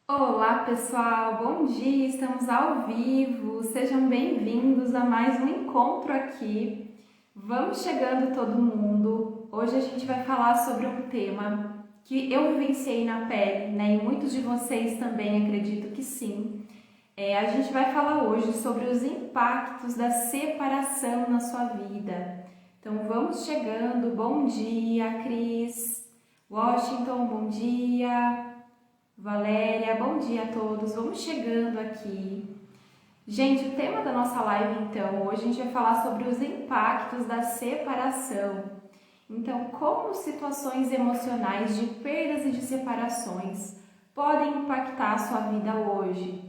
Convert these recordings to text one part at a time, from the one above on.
Olá pessoal, bom dia, estamos ao vivo, sejam bem-vindos a mais um encontro aqui. Vamos chegando todo mundo. Hoje a gente vai falar sobre um tema que eu vivenciei na pele, né? E muitos de vocês também acredito que sim. A gente vai falar hoje sobre os impactos da separação na sua vida. Então vamos chegando, bom dia, Cris, Washington, bom dia. Valéria, bom dia a todos. Vamos chegando aqui. Gente, o tema da nossa live então, hoje a gente vai falar sobre os impactos da separação. Então, como situações emocionais de perdas e de separações podem impactar a sua vida hoje?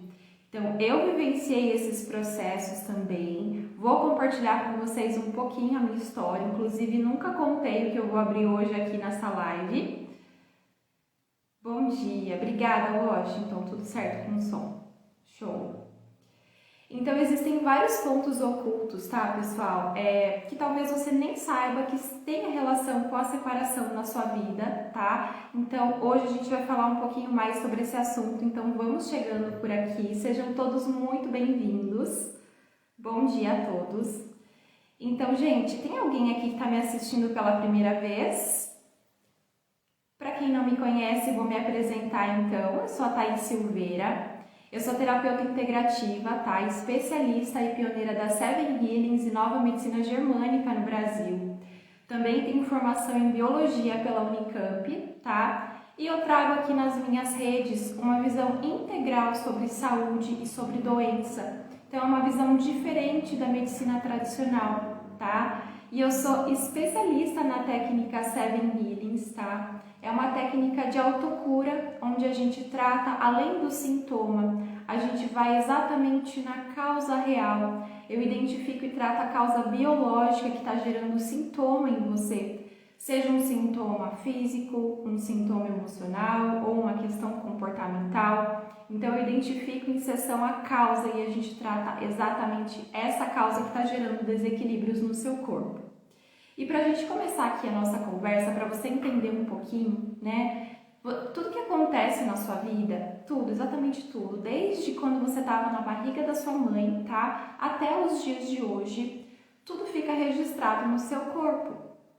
Então, eu vivenciei esses processos também. Vou compartilhar com vocês um pouquinho a minha história. Inclusive, nunca contei o que eu vou abrir hoje aqui nessa live. Bom dia, obrigada Washington, tudo certo com o som? Show! Então existem vários pontos ocultos, tá pessoal? Que talvez você nem saiba que tenha relação com a separação na sua vida, tá? Então hoje a gente vai falar um pouquinho mais sobre esse assunto, então vamos chegando por aqui, sejam todos muito bem-vindos. Bom dia a todos. Então, gente, tem alguém aqui que está me assistindo pela primeira vez? Para quem não me conhece, vou me apresentar então. Eu sou a Thaís Silveira, eu sou terapeuta integrativa, tá? Especialista e pioneira da Seven Healings e Nova Medicina Germânica no Brasil. Também tenho formação em Biologia pela Unicamp, tá? E eu trago aqui nas minhas redes uma visão integral sobre saúde e sobre doença. Então é uma visão diferente da medicina tradicional, tá? E eu sou especialista na técnica Seven Healings, tá? É uma técnica de autocura, onde a gente trata além do sintoma, a gente vai exatamente na causa real. Eu identifico e trato a causa biológica que está gerando sintoma em você, seja um sintoma físico, um sintoma emocional ou uma questão comportamental. Então eu identifico em sessão a causa e a gente trata exatamente essa causa que está gerando desequilíbrios no seu corpo. E para a gente começar aqui a nossa conversa, para você entender um pouquinho, né? Tudo que acontece na sua vida, tudo, exatamente tudo, desde quando você estava na barriga da sua mãe, tá? Até os dias de hoje, tudo fica registrado no seu corpo,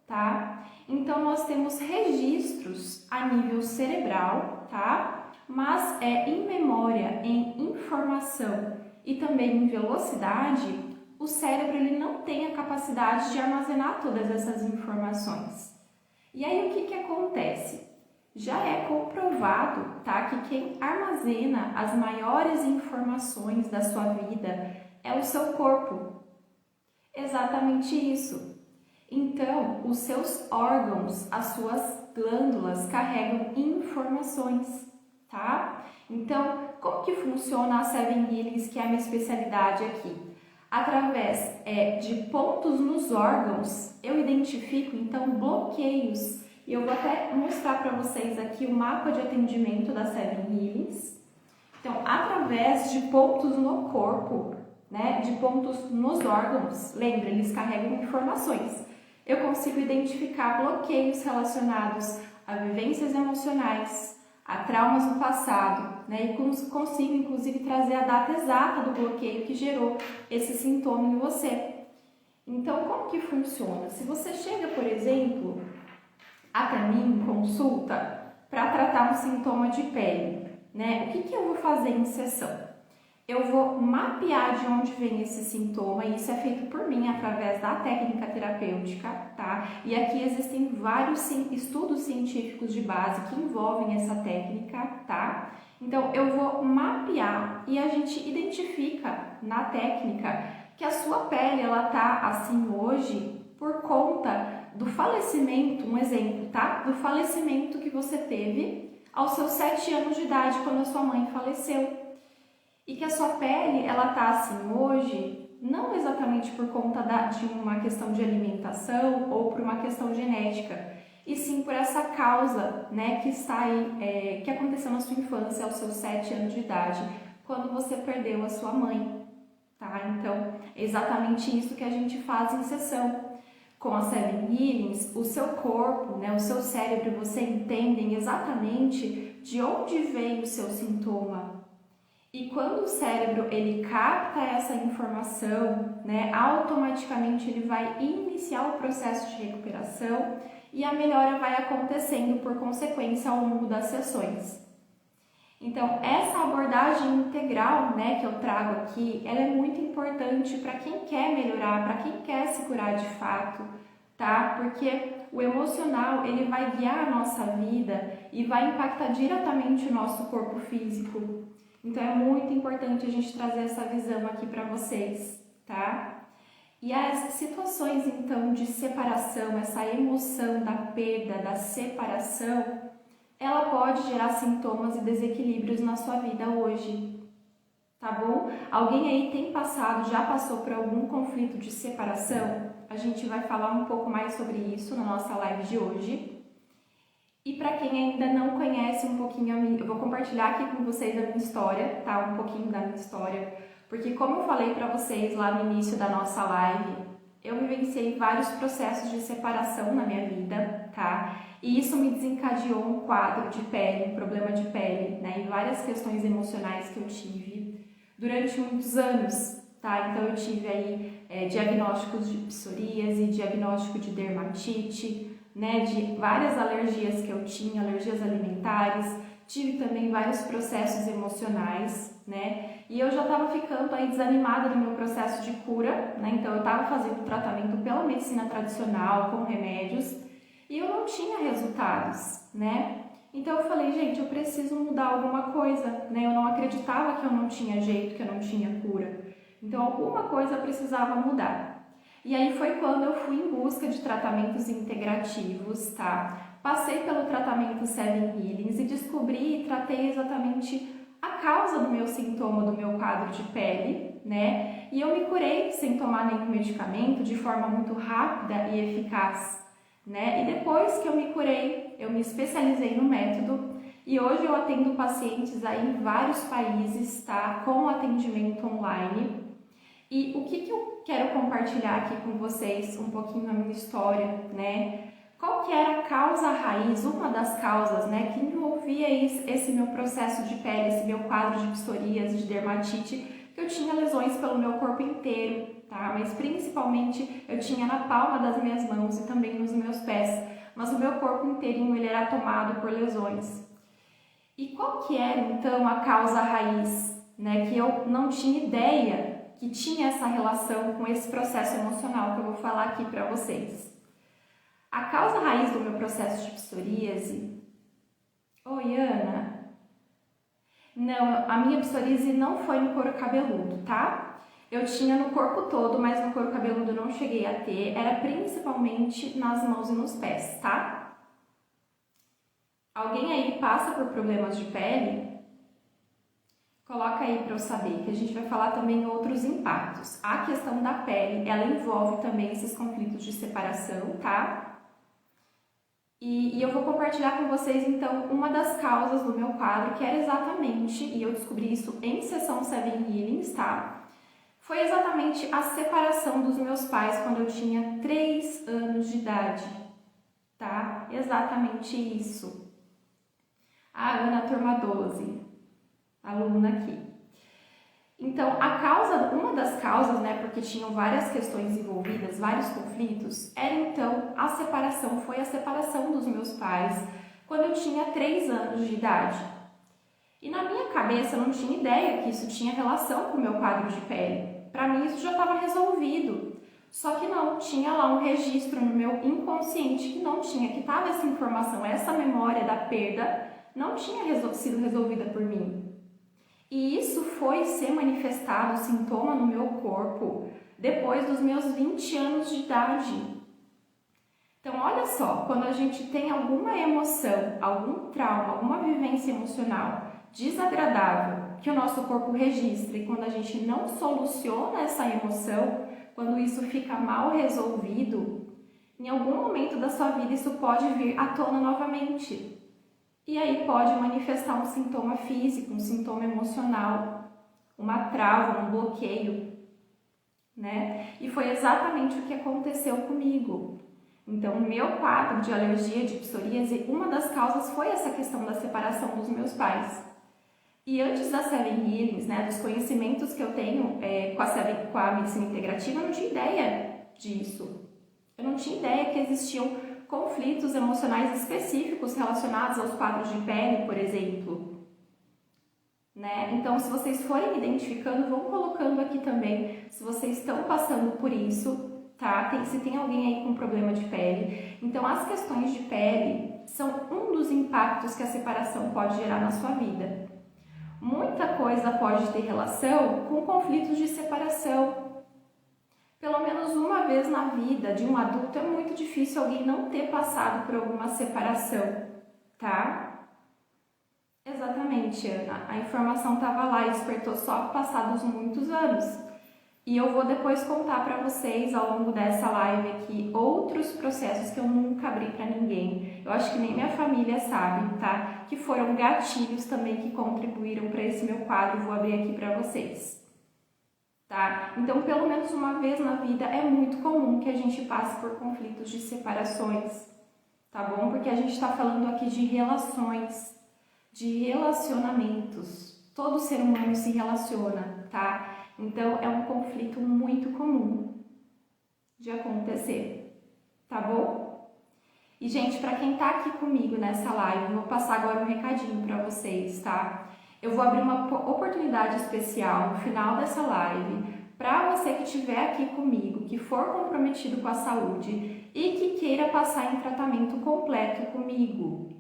tá? Então nós temos registros a nível cerebral, tá? Mas em memória, em informação e também em velocidade, o cérebro ele não tem a capacidade de armazenar todas essas informações. E aí o que acontece? Já é comprovado, tá, que quem armazena as maiores informações da sua vida é o seu corpo. Exatamente isso. Então, os seus órgãos, as suas glândulas carregam informações, tá? Então, como que funciona a Seven Healings, que é a minha especialidade aqui? Através de pontos nos órgãos, eu identifico então bloqueios. E eu vou até mostrar para vocês aqui o mapa de atendimento da Seven Healings. Então, através de pontos no corpo, né, de pontos nos órgãos, lembra, eles carregam informações. Eu consigo identificar bloqueios relacionados a vivências emocionais, a traumas no passado, né? E consigo inclusive trazer a data exata do bloqueio que gerou esse sintoma em você. Então, como que funciona? Se você chega, por exemplo, até mim em consulta para tratar um sintoma de pele, né? O que eu vou fazer em sessão? Eu vou mapear de onde vem esse sintoma e isso é feito por mim através da técnica terapêutica, tá? E aqui existem vários estudos científicos de base que envolvem essa técnica, tá? Então eu vou mapear e a gente identifica na técnica que a sua pele ela tá assim hoje por conta do falecimento, um exemplo, tá? Do falecimento que você teve aos seus 7 anos de idade quando a sua mãe faleceu. E que a sua pele, ela tá assim hoje, não exatamente por conta de uma questão de alimentação ou por uma questão genética, e sim por essa causa, né, que está aí, que aconteceu na sua infância, aos seus 7 anos de idade, quando você perdeu a sua mãe, tá? Então, é exatamente isso que a gente faz em sessão. Com a Seven Healings, o seu corpo, né, o seu cérebro, você entendem exatamente de onde veio o seu sintoma. E quando o cérebro ele capta essa informação, né, automaticamente ele vai iniciar o processo de recuperação e a melhora vai acontecendo por consequência ao longo das sessões. Então, essa abordagem integral, né, que eu trago aqui, ela é muito importante para quem quer melhorar, para quem quer se curar de fato, tá? Porque o emocional, ele vai guiar a nossa vida e vai impactar diretamente o nosso corpo físico. Então, é muito importante a gente trazer essa visão aqui para vocês, tá? E as situações, então, de separação, essa emoção da perda, da separação, ela pode gerar sintomas e desequilíbrios na sua vida hoje, tá bom? Alguém aí tem passado, já passou por algum conflito de separação? A gente vai falar um pouco mais sobre isso na nossa live de hoje. E para quem ainda não conhece um pouquinho, eu vou compartilhar aqui com vocês a minha história, tá? Um pouquinho da minha história, porque como eu falei para vocês lá no início da nossa live, eu vivenciei vários processos de separação na minha vida, tá? E isso me desencadeou um quadro de pele, um problema de pele, né? E várias questões emocionais que eu tive durante muitos anos, tá? Então eu tive aí diagnósticos de psoríase, diagnóstico de dermatite, né? De várias alergias que eu tinha, alergias alimentares, tive também vários processos emocionais, né? E eu já estava ficando aí desanimada no meu processo de cura, né? Então eu estava fazendo tratamento pela medicina tradicional, com remédios, e eu não tinha resultados, né? Então eu falei, gente, eu preciso mudar alguma coisa, né? Eu não acreditava que eu não tinha jeito, que eu não tinha cura. Então alguma coisa eu precisava mudar. E aí foi quando eu fui em busca de tratamentos integrativos, tá? Passei pelo tratamento Seven Healings e descobri e tratei exatamente a causa do meu sintoma, do meu quadro de pele, né? E eu me curei sem tomar nenhum medicamento, de forma muito rápida e eficaz, né? E depois que eu me curei, eu me especializei no método e hoje eu atendo pacientes aí em vários países, tá? Com atendimento online. E o que eu quero compartilhar aqui com vocês um pouquinho a minha história, né? Qual que era a causa raiz, uma das causas, né, que envolvia esse meu processo de pele, esse meu quadro de psoríase, de dermatite, que eu tinha lesões pelo meu corpo inteiro, tá? Mas principalmente eu tinha na palma das minhas mãos e também nos meus pés, mas o meu corpo inteirinho ele era tomado por lesões. E qual que era então a causa raiz, né, que eu não tinha ideia que tinha essa relação com esse processo emocional que eu vou falar aqui para vocês? A causa raiz do meu processo de psoríase... Oi, Ana. Não, a minha psoríase não foi no couro cabeludo, tá? Eu tinha no corpo todo, mas no couro cabeludo eu não cheguei a ter. Era principalmente nas mãos e nos pés, tá? Alguém aí passa por problemas de pele? Coloca aí para eu saber, que a gente vai falar também outros impactos. A questão da pele, ela envolve também esses conflitos de separação, tá? E eu vou compartilhar com vocês, então, uma das causas do meu quadro, que era exatamente, e eu descobri isso em sessão Seven Healings, tá? Foi exatamente a separação dos meus pais quando eu tinha 3 anos de idade, tá? Exatamente isso. A Ana, turma 12, aluna aqui. Então, uma das causas, né, porque tinham várias questões envolvidas, vários conflitos, era então foi a separação dos meus pais quando eu tinha 3 anos de idade. E na minha cabeça eu não tinha ideia que isso tinha relação com o meu quadro de pele. Para mim isso já estava resolvido. Só que não, tinha lá um registro no meu inconsciente que não tinha, que estava essa informação, essa memória da perda não tinha sido resolvida por mim. E isso foi ser manifestado, o sintoma no meu corpo, depois dos meus 20 anos de idade. Então, olha só, quando a gente tem alguma emoção, algum trauma, alguma vivência emocional desagradável que o nosso corpo registra e quando a gente não soluciona essa emoção, quando isso fica mal resolvido, em algum momento da sua vida isso pode vir à tona novamente. E aí pode manifestar um sintoma físico, um sintoma emocional, uma trava, um bloqueio, né? E foi exatamente o que aconteceu comigo. Então, o meu quadro de alergia de psoríase, uma das causas foi essa questão da separação dos meus pais. E antes da Seven Healings, né, dos conhecimentos que eu tenho com a medicina integrativa, eu não tinha ideia disso. Eu não tinha ideia que existiam conflitos emocionais específicos relacionados aos quadros de pele, por exemplo. Né? Então, se vocês forem identificando, vão colocando aqui também se vocês estão passando por isso, tá? Se tem alguém aí com problema de pele. Então, as questões de pele são um dos impactos que a separação pode gerar na sua vida. Muita coisa pode ter relação com conflitos de separação. Pelo menos uma vez na vida de um adulto é muito difícil alguém não ter passado por alguma separação, tá? Exatamente, Ana. A informação estava lá e despertou só passados muitos anos. E eu vou depois contar para vocês ao longo dessa live aqui outros processos que eu nunca abri para ninguém. Eu acho que nem minha família sabe, tá? Que foram gatilhos também que contribuíram para esse meu quadro. Vou abrir aqui para vocês. Tá? Então, pelo menos uma vez na vida é muito comum que a gente passe por conflitos de separações, tá bom? Porque a gente está falando aqui de relações, de relacionamentos. Todo ser humano se relaciona, tá? Então, é um conflito muito comum de acontecer, tá bom? E, gente, para quem tá aqui comigo nessa live, eu vou passar agora um recadinho para vocês, tá? Eu vou abrir uma oportunidade especial no final dessa live para você que estiver aqui comigo, que for comprometido com a saúde e que queira passar em tratamento completo comigo.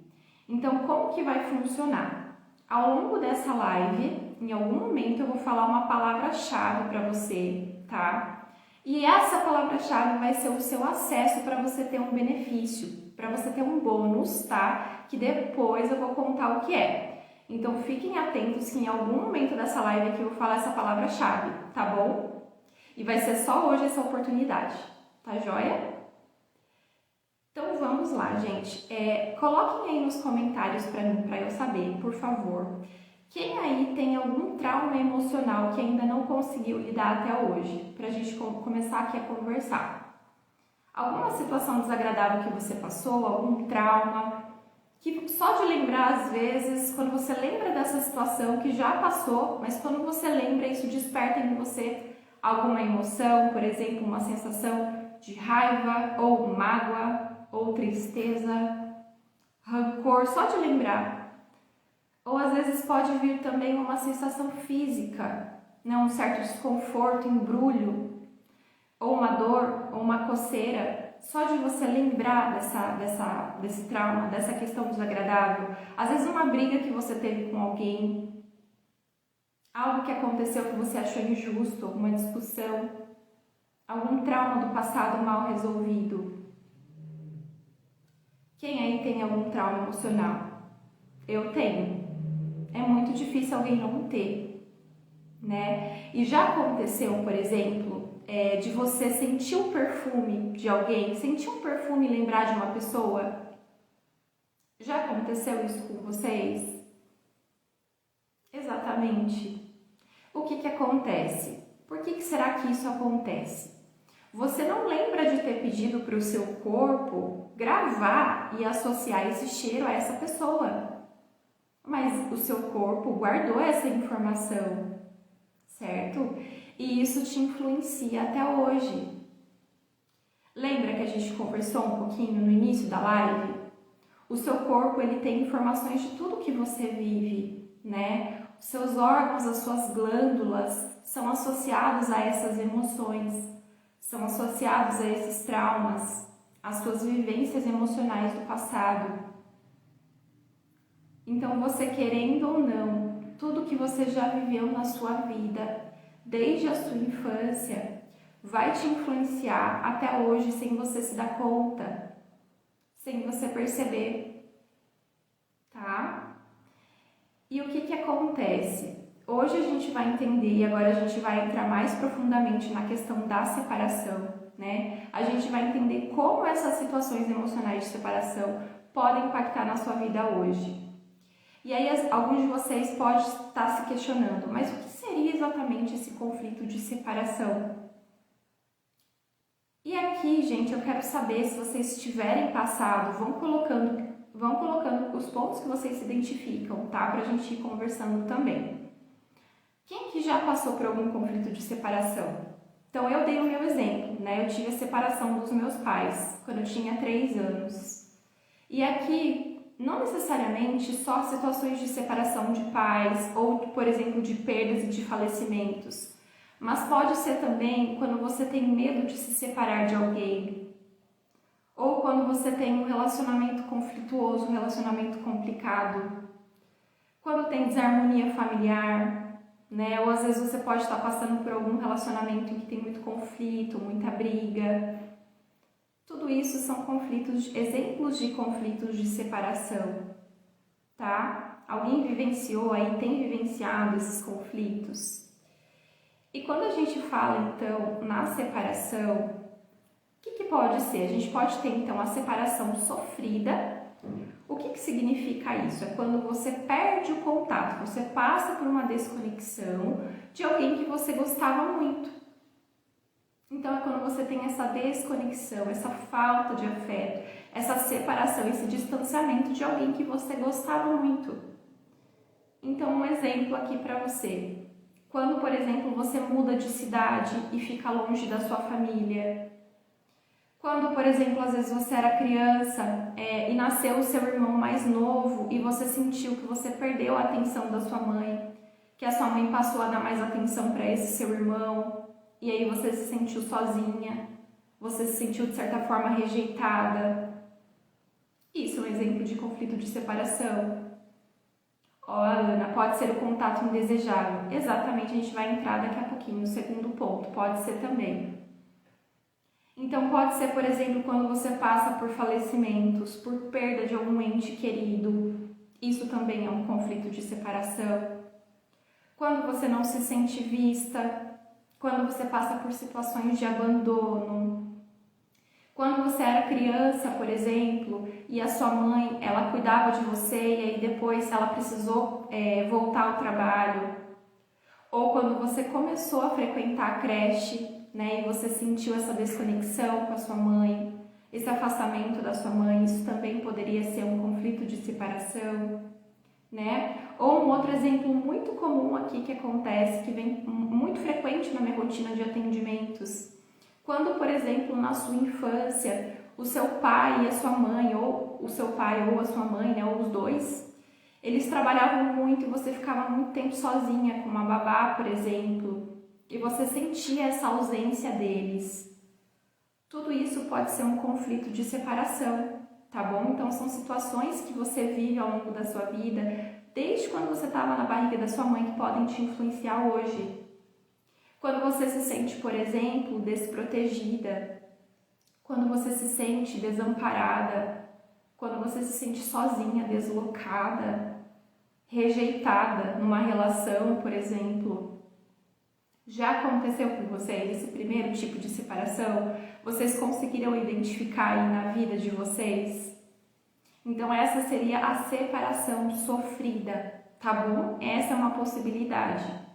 Então, como que vai funcionar? Ao longo dessa live, em algum momento eu vou falar uma palavra-chave para você, tá? E essa palavra-chave vai ser o seu acesso para você ter um benefício, para você ter um bônus, tá? Que depois eu vou contar o que é. Então, fiquem atentos que em algum momento dessa live aqui eu vou falar essa palavra-chave, tá bom? E vai ser só hoje essa oportunidade, tá joia? Então, vamos lá, gente. Coloquem aí nos comentários para mim, para eu saber, por favor. Quem aí tem algum trauma emocional que ainda não conseguiu lidar até hoje? Para a gente começar aqui a conversar. Alguma situação desagradável que você passou, algum trauma, que só de lembrar, às vezes, quando você lembra dessa situação que já passou, mas quando você lembra, isso desperta em você alguma emoção, por exemplo, uma sensação de raiva, ou mágoa, ou tristeza, rancor, só de lembrar. Ou às vezes pode vir também uma sensação física, né? Um certo desconforto, embrulho, ou uma dor, ou uma coceira. Só de você lembrar desse trauma, dessa questão desagradável, às vezes uma briga que você teve com alguém, algo que aconteceu que você achou injusto, alguma discussão, algum trauma do passado mal resolvido. Quem aí tem algum trauma emocional? Eu tenho. É muito difícil alguém não ter, né? E já aconteceu, por exemplo, de você sentir o perfume de alguém, sentir um perfume e lembrar de uma pessoa? Já aconteceu isso com vocês? Exatamente. O que acontece? Por que será que isso acontece? Você não lembra de ter pedido para o seu corpo gravar e associar esse cheiro a essa pessoa, mas o seu corpo guardou essa informação, certo? E isso te influencia até hoje. Lembra que a gente conversou um pouquinho no início da live? O seu corpo, ele tem informações de tudo que você vive, né? Os seus órgãos, as suas glândulas são associados a essas emoções, são associados a esses traumas, às suas vivências emocionais do passado. Então, você querendo ou não, tudo que você já viveu na sua vida, desde a sua infância, vai te influenciar até hoje sem você se dar conta, sem você perceber, tá? E o que acontece? Hoje a gente vai entender e agora a gente vai entrar mais profundamente na questão da separação, né? A gente vai entender como essas situações emocionais de separação podem impactar na sua vida hoje. E aí alguns de vocês podem estar se questionando, mas o que seria exatamente esse conflito de separação? E aqui, gente, eu quero saber se vocês tiverem passado, vão colocando os pontos que vocês se identificam, tá? Pra gente ir conversando também. Quem que já passou por algum conflito de separação? Então, eu dei o meu exemplo, né? Eu tive a separação dos meus pais quando eu tinha 3 anos. E aqui, não necessariamente só situações de separação de pais ou, por exemplo, de perdas e de falecimentos, mas pode ser também quando você tem medo de se separar de alguém, ou quando você tem um relacionamento conflituoso, um relacionamento complicado, quando tem desarmonia familiar, né? Ou às vezes você pode estar passando por algum relacionamento em que tem muito conflito, muita briga. Tudo isso são conflitos, exemplos de conflitos de separação, tá? Alguém vivenciou aí, tem vivenciado esses conflitos? E quando a gente fala, então, na separação, o que pode ser? A gente pode ter, então, a separação sofrida. O que significa isso? É quando você perde o contato, você passa por uma desconexão de alguém que você gostava muito. Então, é quando você tem essa desconexão, essa falta de afeto, essa separação, esse distanciamento de alguém que você gostava muito. Então, um exemplo aqui para você. Quando, por exemplo, você muda de cidade e fica longe da sua família. Quando, por exemplo, às vezes você era criança e nasceu o seu irmão mais novo e você sentiu que você perdeu a atenção da sua mãe, que a sua mãe passou a dar mais atenção para esse seu irmão, e aí você se sentiu sozinha, você se sentiu de certa forma rejeitada. Isso é um exemplo de conflito de separação. Ó, Ana, pode ser o contato indesejável. Exatamente, a gente vai entrar daqui a pouquinho no segundo ponto, pode ser também. Então, pode ser, por exemplo, quando você passa por falecimentos, por perda de algum ente querido. Isso também é um conflito de separação. Quando você não se sente vista, quando você passa por situações de abandono. Quando você era criança, por exemplo, e a sua mãe, ela cuidava de você e aí depois ela precisou voltar ao trabalho. Ou quando você começou a frequentar a creche, né, e você sentiu essa desconexão com a sua mãe, esse afastamento da sua mãe, isso também poderia ser um conflito de separação, né? Ou um outro exemplo muito comum aqui que acontece, que vem muito frequente na minha rotina de atendimentos, quando, por exemplo, na sua infância, o seu pai e a sua mãe, ou o seu pai ou a sua mãe, né, ou os dois, eles trabalhavam muito e você ficava muito tempo sozinha com uma babá, por exemplo, e você sentia essa ausência deles. Tudo isso pode ser um conflito de separação, tá bom? Então, são situações que você vive ao longo da sua vida, desde quando você estava na barriga da sua mãe, que podem te influenciar hoje. Quando você se sente, por exemplo, desprotegida, quando você se sente desamparada, quando você se sente sozinha, deslocada, rejeitada numa relação, por exemplo. Já aconteceu com vocês esse primeiro tipo de separação? Vocês conseguiram identificar aí na vida de vocês? Então essa seria a separação sofrida, tá bom? Essa é uma possibilidade.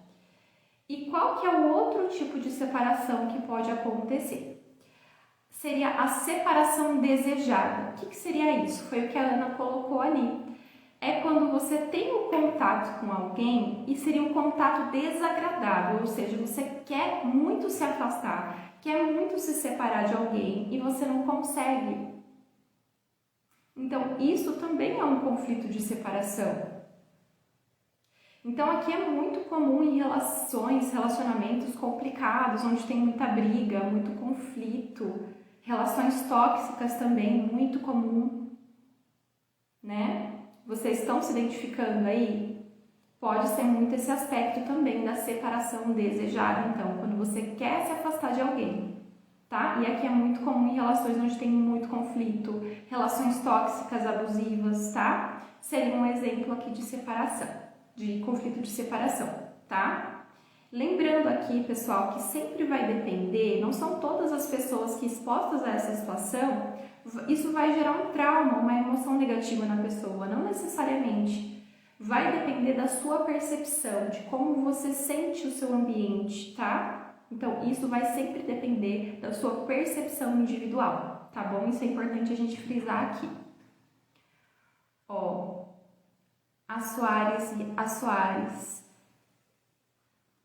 E qual que é o outro tipo de separação que pode acontecer? Seria a separação desejada. O que seria isso? Foi o que a Ana colocou ali. É quando você tem um contato com alguém e seria um contato desagradável, ou seja, você quer muito se afastar, quer muito se separar de alguém e você não consegue. Então, isso também é um conflito de separação. Então, aqui é muito comum em relacionamentos complicados, onde tem muita briga, muito conflito, relações tóxicas também, muito comum, né? Vocês estão se identificando aí? Pode ser muito esse aspecto também da separação desejada, então, quando você quer se afastar de alguém, tá? E aqui é muito comum em relações onde tem muito conflito, relações tóxicas, abusivas, tá? Seria um exemplo aqui de separação, de conflito de separação, tá? Lembrando aqui, pessoal, que sempre vai depender, não são todas as pessoas que expostas a essa situação, isso vai gerar um trauma, uma emoção negativa na pessoa, não necessariamente. Vai depender da sua percepção, de como você sente o seu ambiente, tá? Então, isso vai sempre depender da sua percepção individual, tá bom? Isso é importante a gente frisar aqui. Ó, a Soares.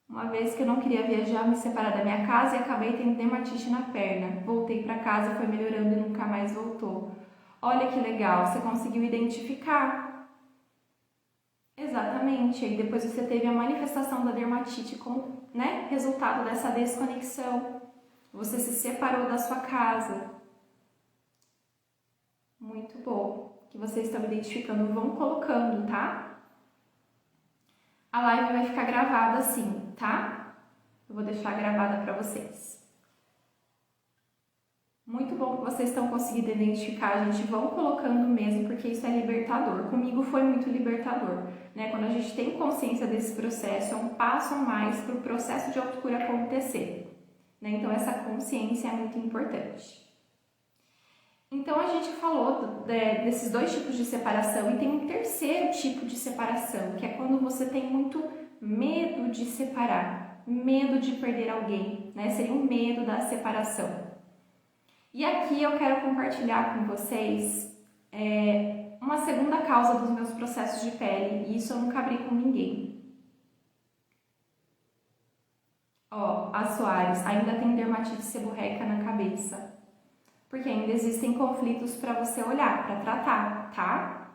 Uma vez que eu não queria viajar, me separar da minha casa e acabei tendo dermatite na perna. Voltei para casa, foi melhorando e nunca mais voltou. Olha que legal, você conseguiu identificar. Exatamente, aí depois você teve a manifestação da dermatite como, né, resultado dessa desconexão. Você se separou da sua casa. Muito bom. Que vocês estão identificando, vão colocando, tá? A live vai ficar gravada assim, tá? Eu vou deixar gravada para vocês. Muito bom que vocês estão conseguindo identificar, gente. Vão colocando mesmo, porque isso é libertador. Comigo foi muito libertador, né? Quando a gente tem consciência desse processo, é um passo a mais para o processo de autocura acontecer, né? Então, essa consciência é muito importante. Então, a gente falou desses dois tipos de separação e tem um terceiro tipo de separação, que é quando você tem muito medo de separar, medo de perder alguém, né? Seria um medo da separação. E aqui eu quero compartilhar com vocês uma segunda causa dos meus processos de pele, e isso eu nunca abri com ninguém. Ó, a Soares, ainda tem dermatite seborreica na cabeça. Porque ainda existem conflitos para você olhar, para tratar, tá?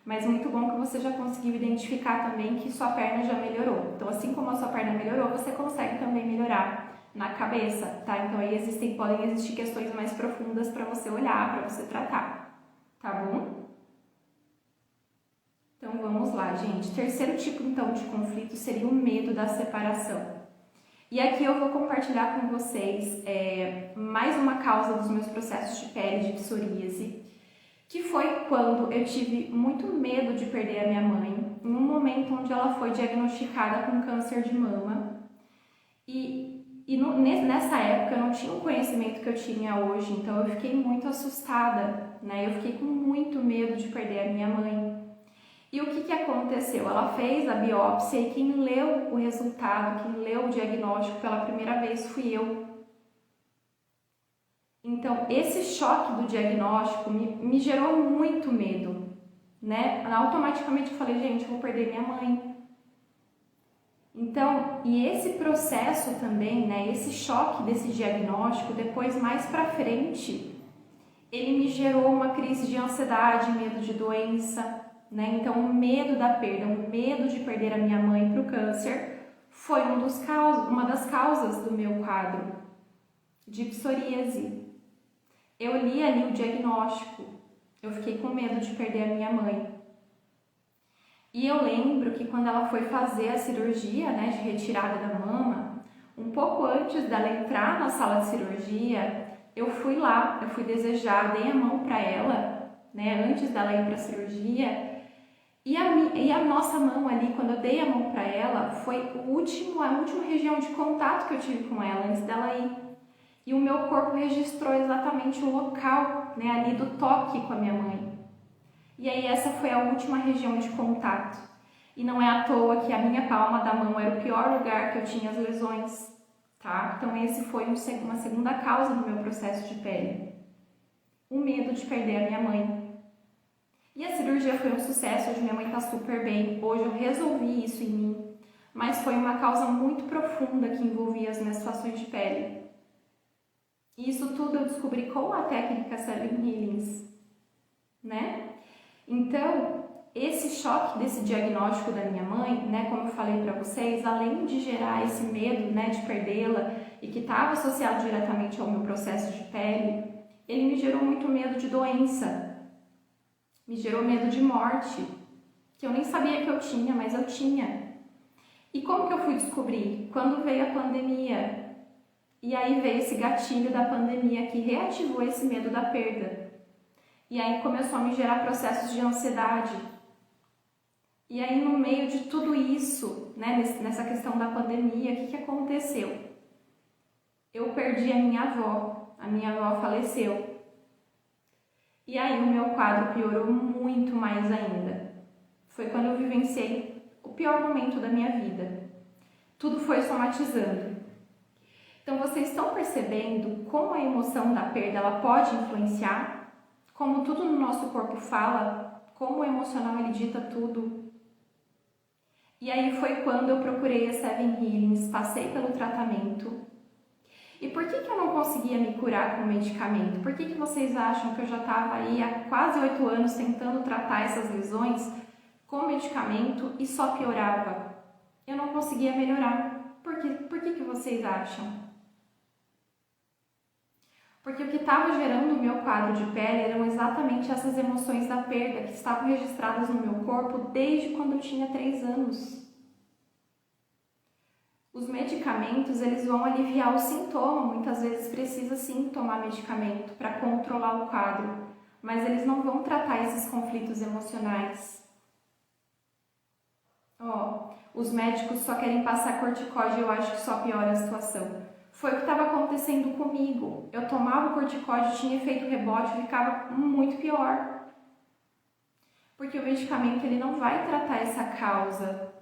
Mas muito bom que você já conseguiu identificar também que sua perna já melhorou. Então, assim como a sua perna melhorou, você consegue também melhorar na cabeça, tá? Então, aí podem existir questões mais profundas para você olhar, para você tratar, tá bom? Então, vamos lá, gente. Terceiro tipo, então, de conflito seria o medo da separação. E aqui eu vou compartilhar com vocês mais uma causa dos meus processos de pele de psoríase, que foi quando eu tive muito medo de perder a minha mãe, em um momento onde ela foi diagnosticada com câncer de mama. Nessa época eu não tinha o conhecimento que eu tinha hoje, então eu fiquei muito assustada, né? Eu fiquei com muito medo de perder a minha mãe. E o que aconteceu? Ela fez a biópsia e quem leu o resultado, quem leu o diagnóstico pela primeira vez fui eu. Então, esse choque do diagnóstico me gerou muito medo, né? Automaticamente eu falei, gente, eu vou perder minha mãe. Então, e esse processo também, né? Esse choque desse diagnóstico, depois mais pra frente, ele me gerou uma crise de ansiedade, medo de doença, né? Então, o medo da perda, o medo de perder a minha mãe para o câncer foi uma das causas do meu quadro de psoríase. Eu li ali o diagnóstico, eu fiquei com medo de perder a minha mãe. E eu lembro que quando ela foi fazer a cirurgia, né, de retirada da mama, um pouco antes dela entrar na sala de cirurgia, eu fui lá, eu fui desejar, dei a mão para ela, né, antes dela ir para a cirurgia. E a nossa mão ali, quando eu dei a mão para ela, foi a última região de contato que eu tive com ela antes dela ir. E o meu corpo registrou exatamente o local, né, ali do toque com a minha mãe. E aí essa foi a última região de contato. E não é à toa que a minha palma da mão era o pior lugar que eu tinha as lesões, tá? Então esse foi uma segunda causa do meu processo de pele. O medo de perder a minha mãe. E a cirurgia foi um sucesso, hoje minha mãe tá super bem, hoje eu resolvi isso em mim, mas foi uma causa muito profunda que envolvia as menstruações de pele. E isso tudo eu descobri com a técnica Seven Healings, né? Então, esse choque desse diagnóstico da minha mãe, né, como eu falei para vocês, além de gerar esse medo, né, de perdê-la e que estava associado diretamente ao meu processo de pele, ele me gerou muito medo de doença. Me gerou medo de morte, que eu nem sabia que eu tinha, mas eu tinha. E como que eu fui descobrir? Quando veio a pandemia. E aí veio esse gatilho da pandemia que reativou esse medo da perda. E aí começou a me gerar processos de ansiedade. E aí no meio de tudo isso, né, nessa questão da pandemia, o que aconteceu? Eu perdi a minha avó faleceu. E aí o meu quadro piorou muito mais ainda. Foi quando eu vivenciei o pior momento da minha vida. Tudo foi somatizando. Então, vocês estão percebendo como a emoção da perda ela pode influenciar? Como tudo no nosso corpo fala, como o emocional ele dita tudo. E aí foi quando eu procurei a Seven Healings, passei pelo tratamento. E por que eu não conseguia me curar com medicamento? Por que vocês acham que eu já estava aí há quase 8 anos tentando tratar essas lesões com medicamento e só piorava? Eu não conseguia melhorar. Por que vocês acham? Porque o que estava gerando o meu quadro de pele eram exatamente essas emoções da perda que estavam registradas no meu corpo desde quando eu tinha 3 anos. Os medicamentos, eles vão aliviar o sintoma, muitas vezes precisa sim tomar medicamento para controlar o quadro, mas eles não vão tratar esses conflitos emocionais. Os médicos só querem passar corticóide e eu acho que só piora a situação. Foi o que estava acontecendo comigo. Eu tomava o corticóide, tinha efeito rebote, ficava muito pior. Porque o medicamento ele não vai tratar essa causa.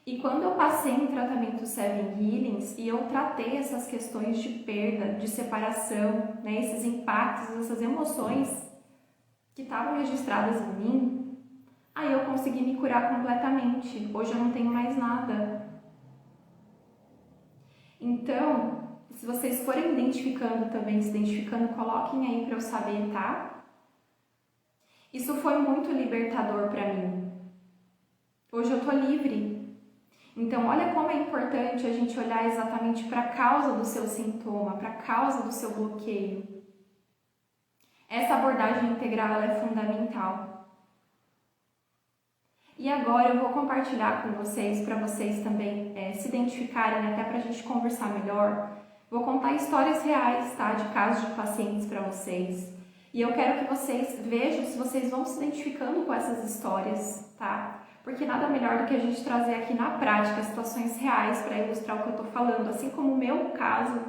E quando eu passei em tratamento Seven Healings e eu tratei essas questões de perda, de separação, né, esses impactos, essas emoções que estavam registradas em mim, aí eu consegui me curar completamente. Hoje eu não tenho mais nada. Então, se vocês forem identificando também, se identificando, coloquem aí para eu saber, tá? Isso foi muito libertador para mim. Hoje eu tô livre. Então, olha como é importante a gente olhar exatamente para a causa do seu sintoma, para a causa do seu bloqueio. Essa abordagem integral ela é fundamental. E agora eu vou compartilhar com vocês, para vocês também se identificarem, até para a gente conversar melhor. Vou contar histórias reais, tá? De casos de pacientes para vocês. E eu quero que vocês vejam se vocês vão se identificando com essas histórias, tá? Porque nada melhor do que a gente trazer aqui na prática situações reais para ilustrar o que eu estou falando, assim como o meu caso,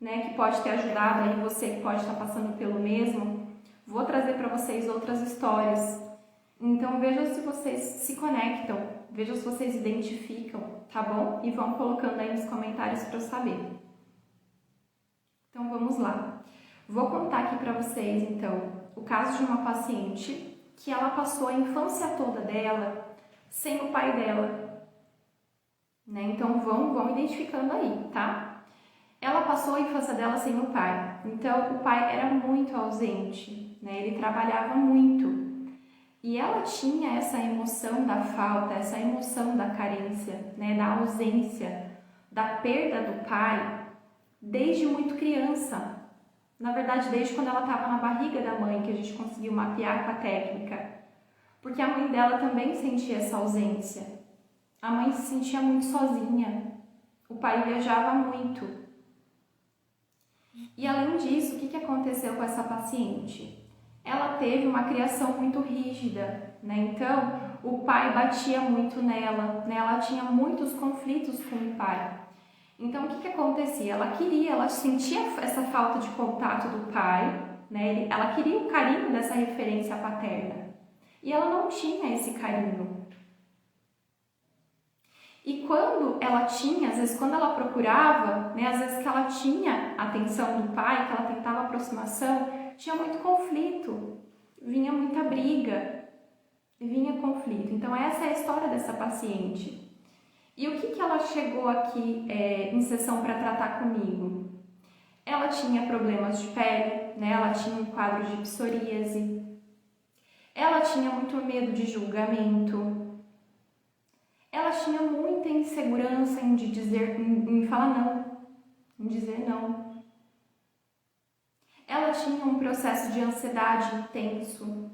né, que pode ter ajudado aí você que pode estar passando pelo mesmo. Vou trazer para vocês outras histórias. Então vejam se vocês se conectam, vejam se vocês identificam, tá bom? E vão colocando aí nos comentários para eu saber. Então vamos lá. Vou contar aqui para vocês então o caso de uma paciente que ela passou a infância toda dela sem o pai dela, né? Então vão identificando aí, tá? Ela passou a infância dela sem o pai, então o pai era muito ausente, né? Ele trabalhava muito e ela tinha essa emoção da falta, essa emoção da carência, né? Da ausência, da perda do pai desde muito criança. Na verdade, desde quando ela estava na barriga da mãe, que a gente conseguiu mapear com a técnica. Porque a mãe dela também sentia essa ausência. A mãe se sentia muito sozinha. O pai viajava muito. E além disso, o que aconteceu com essa paciente? Ela teve uma criação muito rígida, né? Então, o pai batia muito nela, né? Ela tinha muitos conflitos com o pai. Então, o que acontecia? Ela sentia essa falta de contato do pai, né? Ela queria o carinho dessa referência paterna. E ela não tinha esse carinho. E quando ela tinha, às vezes quando ela procurava, né, às vezes que ela tinha a atenção do pai, que ela tentava aproximação, tinha muito conflito, vinha muita briga, vinha conflito. Então essa é a história dessa paciente. E o que ela chegou aqui em sessão para tratar comigo? Ela tinha problemas de pele, né? Ela tinha um quadro de psoríase. Ela tinha muito medo de julgamento. Ela tinha muita insegurança em falar não, em dizer não. Ela tinha um processo de ansiedade intenso.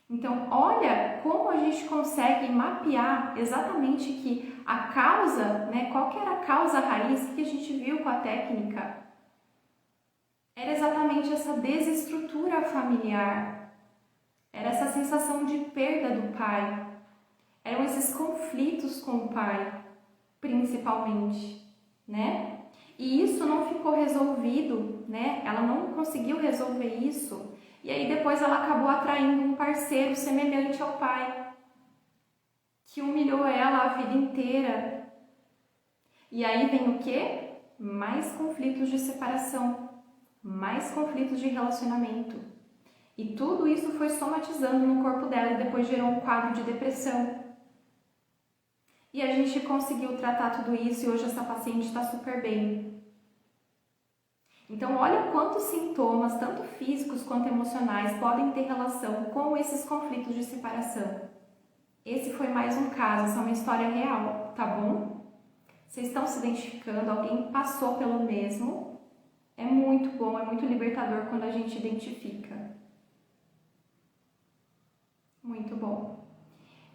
Então, olha como a gente consegue mapear exatamente que a causa, né, qual que era a causa raiz que a gente viu com a técnica? Era exatamente essa desestrutura familiar, era essa sensação de perda do pai, eram esses conflitos com o pai, principalmente, né? E isso não ficou resolvido, né? Ela não conseguiu resolver isso. E aí depois ela acabou atraindo um parceiro semelhante ao pai, que humilhou ela a vida inteira. E aí vem o quê? Mais conflitos de separação, mais conflitos de relacionamento. E tudo isso foi somatizando no corpo dela e depois gerou um quadro de depressão. E a gente conseguiu tratar tudo isso e hoje essa paciente está super bem. Então, olha quantos sintomas, tanto físicos quanto emocionais, podem ter relação com esses conflitos de separação. Esse foi mais um caso, essa é uma história real, tá bom? Vocês estão se identificando, alguém passou pelo mesmo. É muito bom, é muito libertador quando a gente identifica. Muito bom.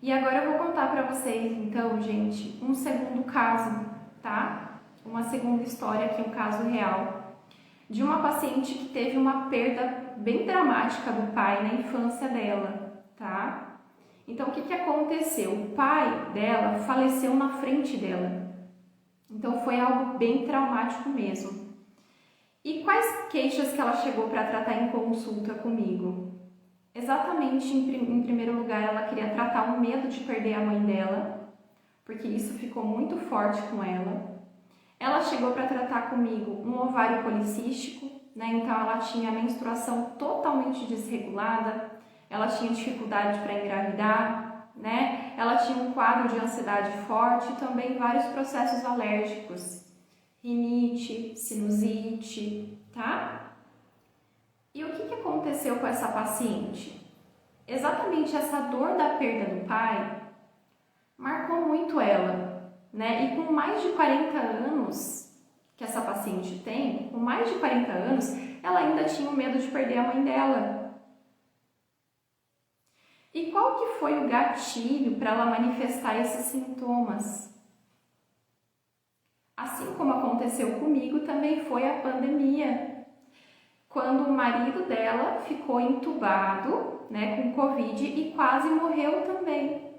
E agora eu vou contar para vocês, então, gente, um segundo caso, tá? Uma segunda história aqui, um caso real, de uma paciente que teve uma perda bem dramática do pai na infância dela, tá? Então, o que aconteceu? O pai dela faleceu na frente dela. Então, foi algo bem traumático mesmo. E quais queixas que ela chegou para tratar em consulta comigo? Exatamente, em primeiro lugar, ela queria tratar o medo de perder a mãe dela, porque isso ficou muito forte com ela. Ela chegou para tratar comigo um ovário policístico, né? Então ela tinha a menstruação totalmente desregulada, ela tinha dificuldade para engravidar, né? Ela tinha um quadro de ansiedade forte e também vários processos alérgicos, rinite, sinusite, tá? E o que aconteceu com essa paciente? Exatamente essa dor da perda do pai marcou muito ela, né? E com mais de 40 anos que essa paciente tem, com mais de 40 anos, ela ainda tinha o medo de perder a mãe dela. E qual que foi o gatilho para ela manifestar esses sintomas? Assim como aconteceu comigo, também foi a pandemia, quando o marido dela ficou entubado, né, com Covid e quase morreu também.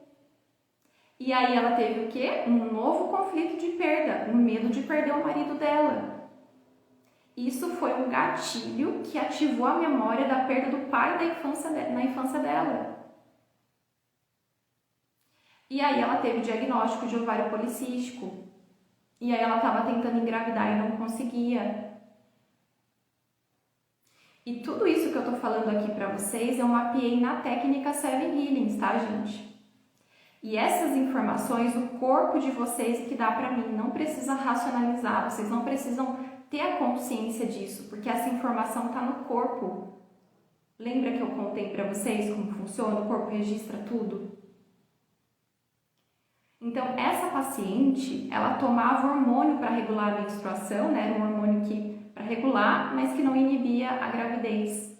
E aí ela teve o quê? Um novo conflito de perda, o medo de perder o marido dela. Isso foi um gatilho que ativou a memória da perda do pai na infância dela. E aí ela teve o diagnóstico de ovário policístico. E aí ela estava tentando engravidar e não conseguia. E tudo isso que eu tô falando aqui para vocês eu mapeei na técnica Seven Healings, tá, gente? E essas informações, o corpo de vocês que dá para mim, não precisa racionalizar, vocês não precisam ter a consciência disso, porque essa informação está no corpo. Lembra que eu contei para vocês como funciona? O corpo registra tudo? Então, essa paciente, ela tomava hormônio para regular a menstruação, né? Era um hormônio que para regular, mas que não inibia a gravidez.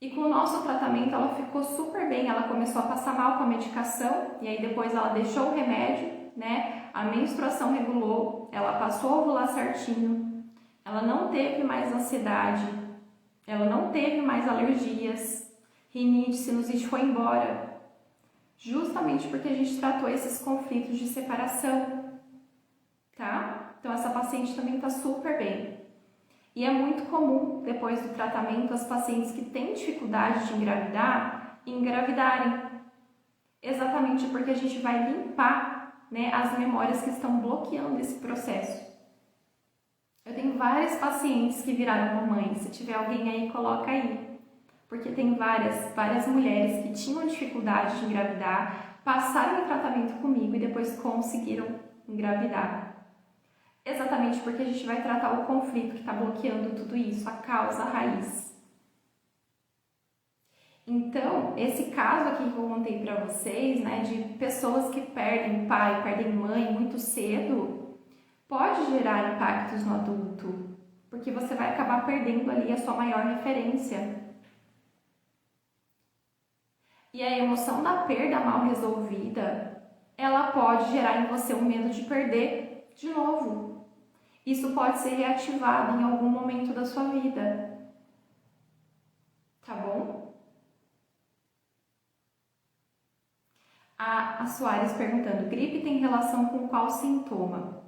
E com o nosso tratamento ela ficou super bem, ela começou a passar mal com a medicação e aí depois ela deixou o remédio, né? A menstruação regulou, ela passou a ovular certinho, ela não teve mais ansiedade, ela não teve mais alergias, rinite, sinusite foi embora, justamente porque a gente tratou esses conflitos de separação, tá? Então essa paciente também tá super bem. E é muito comum, depois do tratamento, as pacientes que têm dificuldade de engravidarem. Exatamente porque a gente vai limpar, né, as memórias que estão bloqueando esse processo. Eu tenho várias pacientes que viraram mamãe. Se tiver alguém aí, coloca aí. Porque tem várias mulheres que tinham dificuldade de engravidar, passaram o tratamento comigo e depois conseguiram engravidar. Exatamente porque a gente vai tratar o conflito que está bloqueando tudo isso, a causa, a raiz. Então, esse caso aqui que eu contei para vocês, né, de pessoas que perdem pai, perdem mãe muito cedo, pode gerar impactos no adulto, porque você vai acabar perdendo ali a sua maior referência. E a emoção da perda mal resolvida, ela pode gerar em você o medo de perder de novo. Isso pode ser reativado em algum momento da sua vida. Tá bom? A Soares perguntando, gripe tem relação com qual sintoma?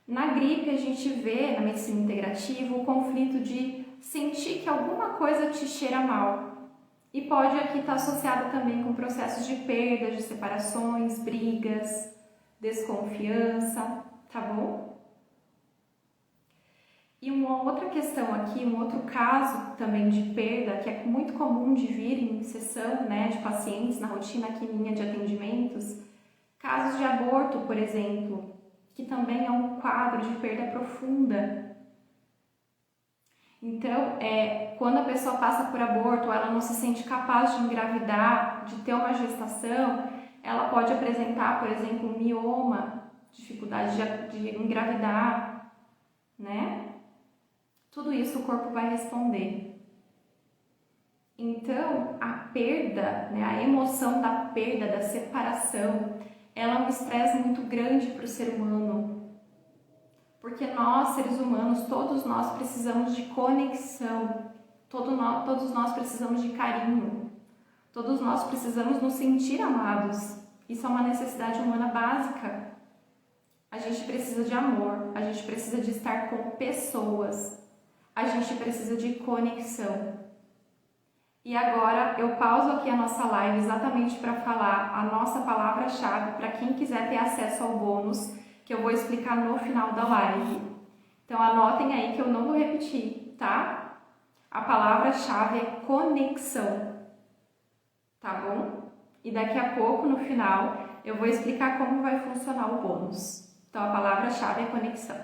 Na gripe a gente vê, na medicina integrativa, o conflito de sentir que alguma coisa te cheira mal. E pode aqui estar associado também com processos de perda, de separações, brigas, desconfiança, tá bom? E uma outra questão aqui, um outro caso também de perda, que é muito comum de vir em sessão, né, de pacientes na rotina aqui minha de atendimentos, casos de aborto, por exemplo, que também é um quadro de perda profunda. Então, quando a pessoa passa por aborto, ela não se sente capaz de engravidar, de ter uma gestação, ela pode apresentar, por exemplo, um mioma, dificuldade de engravidar, né? Tudo isso o corpo vai responder. Então, a perda, né, a emoção da perda, da separação, ela é um estresse muito grande para o ser humano. Porque nós, seres humanos, todos nós precisamos de conexão, todos nós precisamos de carinho, todos nós precisamos nos sentir amados. Isso é uma necessidade humana básica. A gente precisa de amor, a gente precisa de estar com pessoas, a gente precisa de conexão. E agora eu pauso aqui a nossa live exatamente para falar a nossa palavra-chave para quem quiser ter acesso ao bônus, que eu vou explicar no final da live. Então anotem aí que eu não vou repetir, tá? A palavra-chave é conexão, tá bom? E daqui a pouco, no final, eu vou explicar como vai funcionar o bônus. Então a palavra-chave é conexão.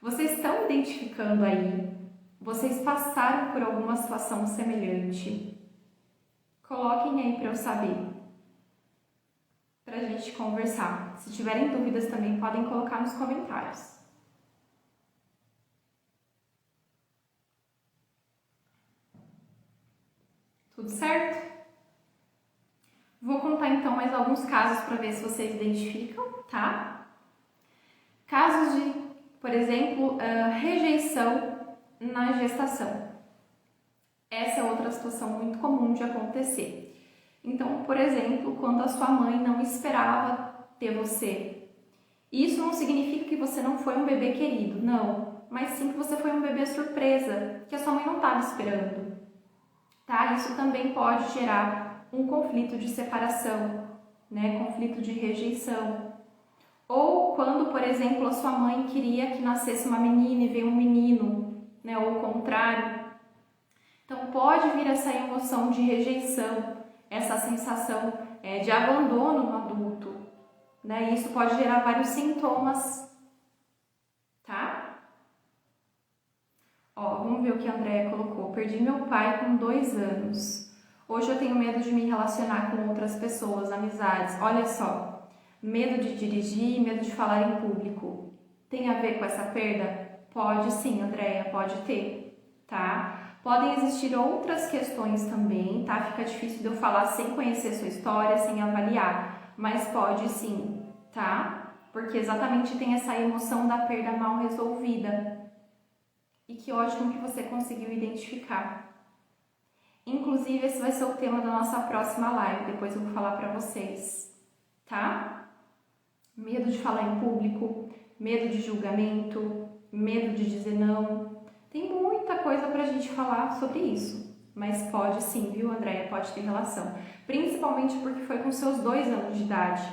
Vocês estão identificando aí? Vocês passaram por alguma situação semelhante? Coloquem aí para eu saber, para a gente conversar. Se tiverem dúvidas também podem colocar nos comentários. Tudo certo? Vou contar então mais alguns casos para ver se vocês identificam, tá? Casos de, por exemplo, rejeição na gestação. Essa é outra situação muito comum de acontecer. Então, por exemplo, quando a sua mãe não esperava ter você. Isso não significa que você não foi um bebê querido, não. Mas sim que você foi um bebê surpresa, que a sua mãe não estava esperando. Tá? Isso também pode gerar um conflito de separação, né? Conflito de rejeição. Ou quando, por exemplo, a sua mãe queria que nascesse uma menina e veio um menino, né? Ou o contrário. Então pode vir essa emoção de rejeição, essa sensação de abandono no adulto, né? E isso pode gerar vários sintomas, tá? Ó, vamos ver o que a Andrea colocou. Perdi meu pai com 2 anos. Hoje eu tenho medo de me relacionar com outras pessoas, amizades. Olha só, medo de dirigir, medo de falar em público. Tem a ver com essa perda? Pode sim, Andrea, pode ter, tá? Podem existir outras questões também, tá? Fica difícil de eu falar sem conhecer sua história, sem avaliar, mas pode sim, tá? Porque exatamente tem essa emoção da perda mal resolvida. E que ótimo que você conseguiu identificar. Inclusive, esse vai ser o tema da nossa próxima live, depois eu vou falar para vocês, tá? Medo de falar em público, medo de julgamento, medo de dizer não. Tem muita coisa pra gente falar sobre isso, mas pode sim, viu, Andréia? Pode ter relação. Principalmente porque foi com seus 2 anos de idade.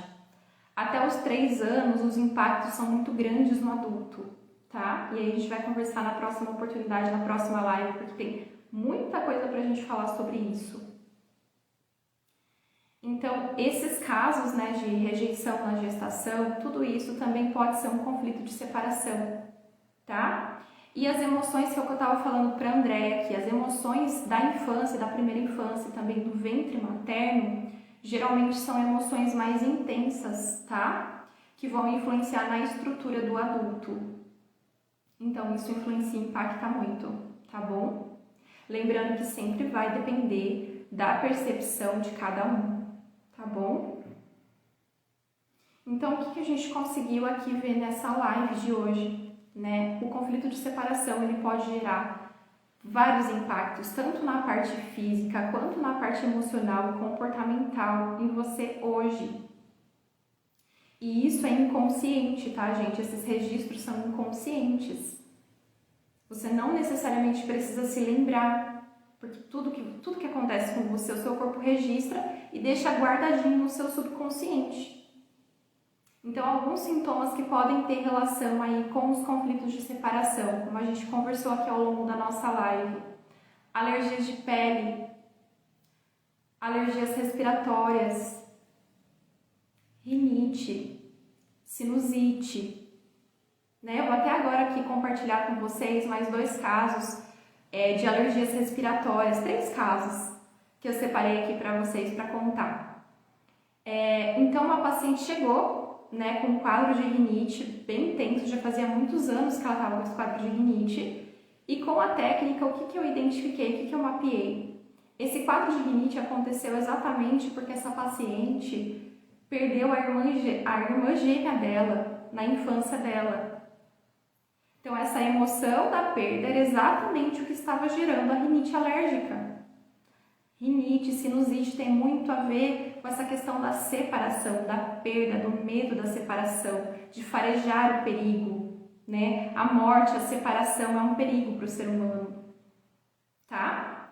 Até os 3 anos, os impactos são muito grandes no adulto, tá? E aí a gente vai conversar na próxima oportunidade, na próxima live, porque tem muita coisa pra gente falar sobre isso. Então, esses casos, né, de rejeição na gestação, tudo isso também pode ser um conflito de separação, tá? E as emoções que eu estava falando para a Andréia aqui, as emoções da infância, da primeira infância e também do ventre materno, geralmente são emoções mais intensas, tá? Que vão influenciar na estrutura do adulto. Então, isso influencia e impacta muito, tá bom? Lembrando que sempre vai depender da percepção de cada um, tá bom? Então, o que a gente conseguiu aqui ver nessa live de hoje, né? O conflito de separação, ele pode gerar vários impactos, tanto na parte física, quanto na parte emocional e comportamental em você hoje. E isso é inconsciente, tá, gente? Esses registros são inconscientes. Você não necessariamente precisa se lembrar, porque tudo que acontece com você, o seu corpo registra e deixa guardadinho no seu subconsciente. Então, Então, alguns sintomas que podem ter relação aí com os conflitos de separação, como a gente conversou aqui ao longo da nossa live. Alergias de pele, alergias respiratórias, rinite, sinusite, né? Eu vou até agora aqui compartilhar com vocês mais 2 casos de alergias respiratórias, 3 casos que eu separei aqui para vocês para contar. Então, uma paciente chegou, né, com um quadro de rinite bem intenso, já fazia muitos anos que ela estava com esse quadro de rinite, e com a técnica, o que eu identifiquei, o que eu mapeei? Esse quadro de rinite aconteceu exatamente porque essa paciente perdeu a irmã gêmea dela na infância dela. Então, essa emoção da perda era exatamente o que estava gerando a rinite alérgica. Rinite, sinusite tem muito a ver com essa questão da separação, da perda, do medo da separação, de farejar o perigo, né? A morte, a separação é um perigo para o ser humano, tá?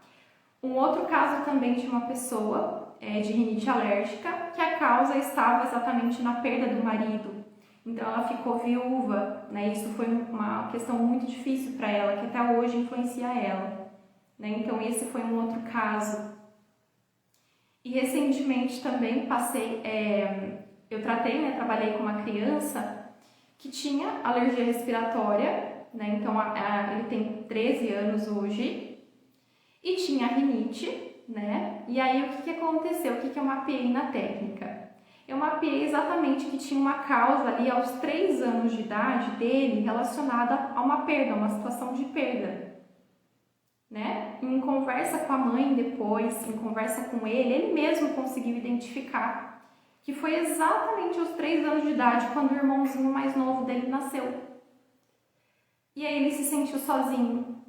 Um outro caso também de uma pessoa de rinite alérgica, que a causa estava exatamente na perda do marido. Então, ela ficou viúva, né? Isso foi uma questão muito difícil para ela, que até hoje influencia ela, né? Então, esse foi um outro caso. E recentemente também eu trabalhei com uma criança que tinha alergia respiratória, né? Então, ele tem 13 anos hoje e tinha rinite, né? E aí, o que aconteceu? O que eu mapeei na técnica? Eu mapeei exatamente que tinha uma causa ali aos 3 anos de idade dele relacionada a uma perda, uma situação de perda, né? Em conversa com a mãe depois, em conversa com ele mesmo conseguiu identificar que foi exatamente aos 3 anos de idade, quando o irmãozinho mais novo dele nasceu. E aí ele se sentiu sozinho.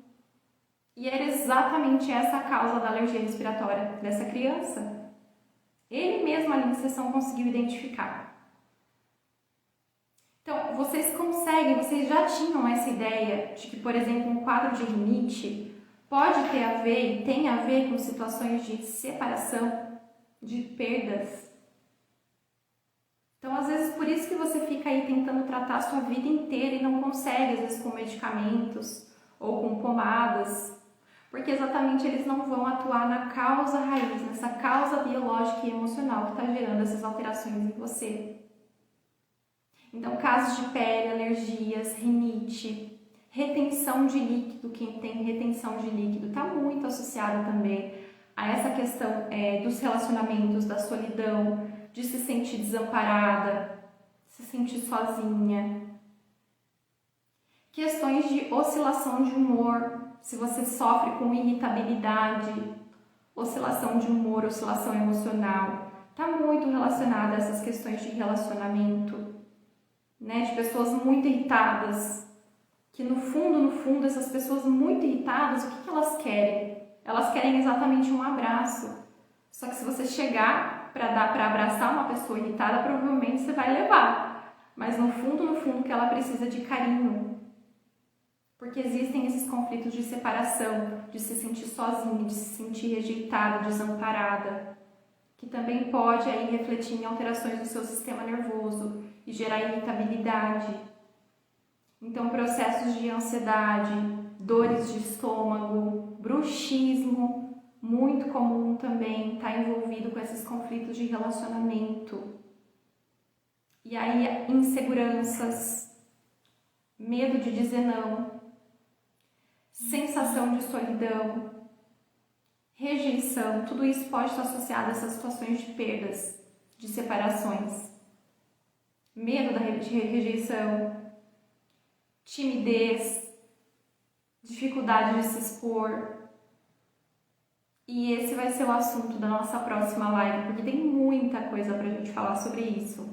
E era exatamente essa a causa da alergia respiratória dessa criança. Ele mesmo ali em sessão conseguiu identificar. Então, vocês já tinham essa ideia de que, por exemplo, um quadro de rinite pode ter a ver e tem a ver com situações de separação, de perdas. Então, às vezes, por isso que você fica aí tentando tratar a sua vida inteira e não consegue, às vezes, com medicamentos ou com pomadas, porque exatamente eles não vão atuar na causa raiz, nessa causa biológica e emocional que está gerando essas alterações em você. Então, casos de pele, alergias, rinite, retenção de líquido, quem tem retenção de líquido está muito associado também a essa questão dos relacionamentos, da solidão, de se sentir desamparada, se sentir sozinha. Questões de oscilação de humor, se você sofre com irritabilidade, oscilação de humor, oscilação emocional, está muito relacionada a essas questões de relacionamento, né? De pessoas muito irritadas, que no fundo, essas pessoas muito irritadas, o que elas querem? Elas querem exatamente um abraço. Só que se você chegar para abraçar uma pessoa irritada, provavelmente você vai levar. Mas no fundo, que ela precisa de carinho. Porque existem esses conflitos de separação, de se sentir sozinha, de se sentir rejeitada, desamparada, que também pode aí refletir em alterações do seu sistema nervoso e gerar irritabilidade. Então, processos de ansiedade, dores de estômago, bruxismo, muito comum também, está envolvido com esses conflitos de relacionamento. E aí, inseguranças, medo de dizer não, sensação de solidão, rejeição, tudo isso pode estar associado a essas situações de perdas, de separações. Medo de rejeição, timidez, dificuldade de se expor. E esse vai ser o assunto da nossa próxima live, porque tem muita coisa pra gente falar sobre isso.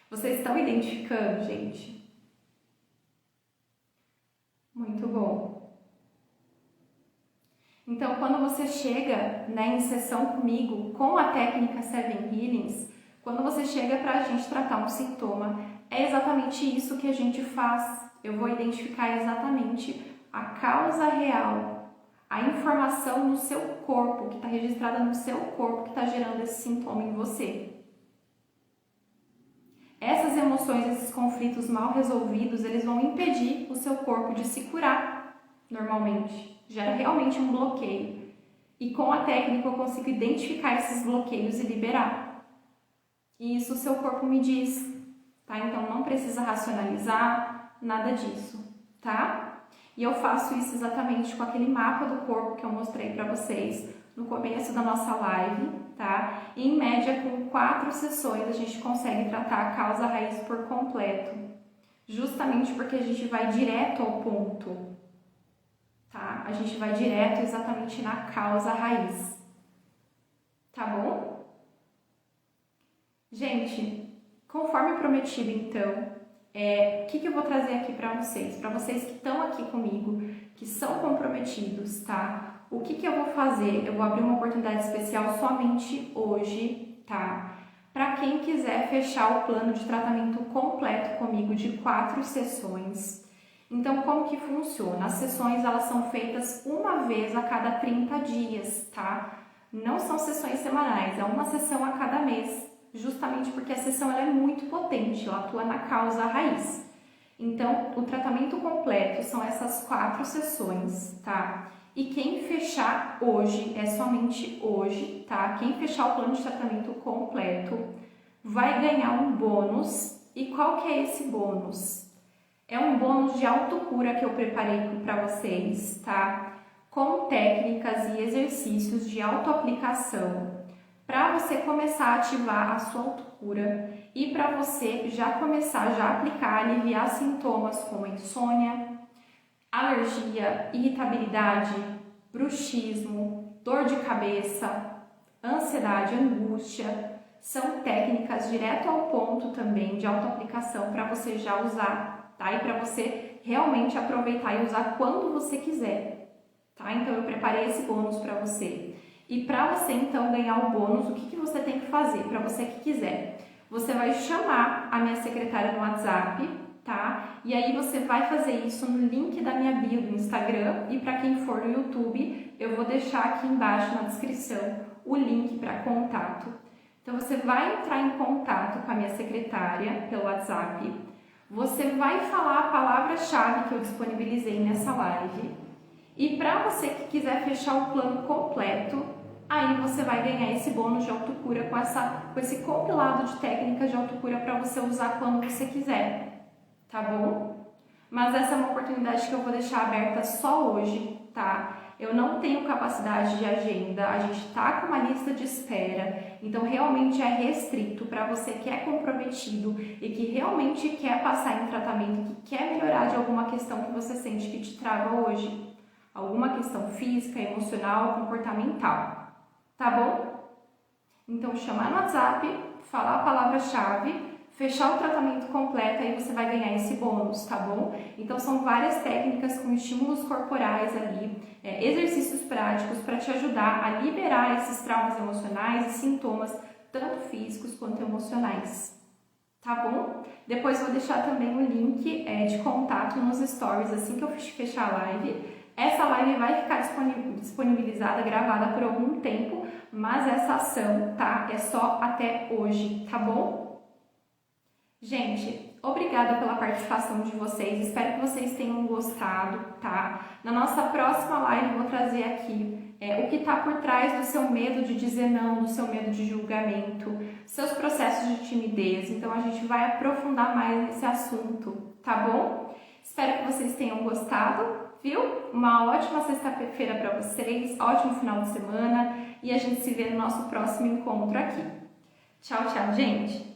Vocês estão identificando, gente? Muito bom. Então, quando você chega, né, em sessão comigo, com a técnica Seven Healings, quando você chega para a gente tratar um sintoma, é exatamente isso que a gente faz. Eu vou identificar exatamente a causa real, a informação no seu corpo, que está registrada no seu corpo, que está gerando esse sintoma em você. emoções, esses conflitos mal resolvidos, eles vão impedir o seu corpo de se curar normalmente. Gera realmente um bloqueio. E com a técnica eu consigo identificar esses bloqueios e liberar. E isso o seu corpo me diz, tá? Então não precisa racionalizar, nada disso, tá? E eu faço isso exatamente com aquele mapa do corpo que eu mostrei para vocês no começo da nossa live, tá? E em média, com 4 sessões, a gente consegue tratar a causa raiz por completo. Justamente porque a gente vai direto ao ponto. Tá? A gente vai direto exatamente na causa raiz. Tá bom? Gente, conforme prometido então, o que eu vou trazer aqui para vocês? Para vocês que estão aqui comigo, que são comprometidos, tá? O que eu vou fazer? Eu vou abrir uma oportunidade especial somente hoje, tá? Para quem quiser fechar o plano de tratamento completo comigo de 4 sessões. Então, como que funciona? As sessões, elas são feitas uma vez a cada 30 dias, tá? Não são sessões semanais, é uma sessão a cada mês, justamente porque a sessão ela é muito potente, ela atua na causa raiz. Então, o tratamento completo são essas 4 sessões, tá? E quem fechar hoje, é somente hoje, tá? Quem fechar o plano de tratamento completo vai ganhar um bônus. E qual que é esse bônus? É um bônus de autocura que eu preparei para vocês, tá? Com técnicas e exercícios de autoaplicação para você começar a ativar a sua autocura e para você já começar a aplicar, aliviar sintomas como insônia, alergia, irritabilidade, bruxismo, dor de cabeça, ansiedade, angústia. São técnicas direto ao ponto também de autoaplicação para você já usar, tá? E para você realmente aproveitar e usar quando você quiser, tá? Então eu preparei esse bônus para você. E para você então ganhar o bônus, o que você tem que fazer? Para você que quiser, você vai chamar a minha secretária no WhatsApp, tá? E aí você vai fazer isso no link da minha bio do Instagram, e para quem for no YouTube, eu vou deixar aqui embaixo na descrição o link para contato. Então você vai entrar em contato com a minha secretária pelo WhatsApp, você vai falar a palavra-chave que eu disponibilizei nessa live, e para você que quiser fechar o plano completo, aí você vai ganhar esse bônus de autocura com esse compilado de técnicas de autocura para você usar quando você quiser, tá bom? Mas essa é uma oportunidade que eu vou deixar aberta só hoje, tá? Eu não tenho capacidade de agenda, a gente tá com uma lista de espera, então realmente é restrito para você que é comprometido e que realmente quer passar em tratamento, que quer melhorar de alguma questão que você sente que te trava hoje, alguma questão física, emocional, comportamental, tá bom? Então chamar no WhatsApp, falar a palavra-chave, fechar o tratamento completo, aí você vai ganhar esse bônus, tá bom? Então são várias técnicas com estímulos corporais ali, exercícios práticos para te ajudar a liberar esses traumas emocionais e sintomas, tanto físicos quanto emocionais, tá bom? Depois vou deixar também o link de contato nos stories assim que eu fechar a live. Essa live vai ficar disponibilizada, gravada por algum tempo, mas essa ação, tá? É só até hoje, tá bom? Gente, obrigada pela participação de vocês, espero que vocês tenham gostado, tá? Na nossa próxima live eu vou trazer aqui o que está por trás do seu medo de dizer não, do seu medo de julgamento, seus processos de timidez, então a gente vai aprofundar mais nesse assunto, tá bom? Espero que vocês tenham gostado, viu? Uma ótima sexta-feira para vocês, ótimo final de semana e a gente se vê no nosso próximo encontro aqui. Tchau, tchau, gente!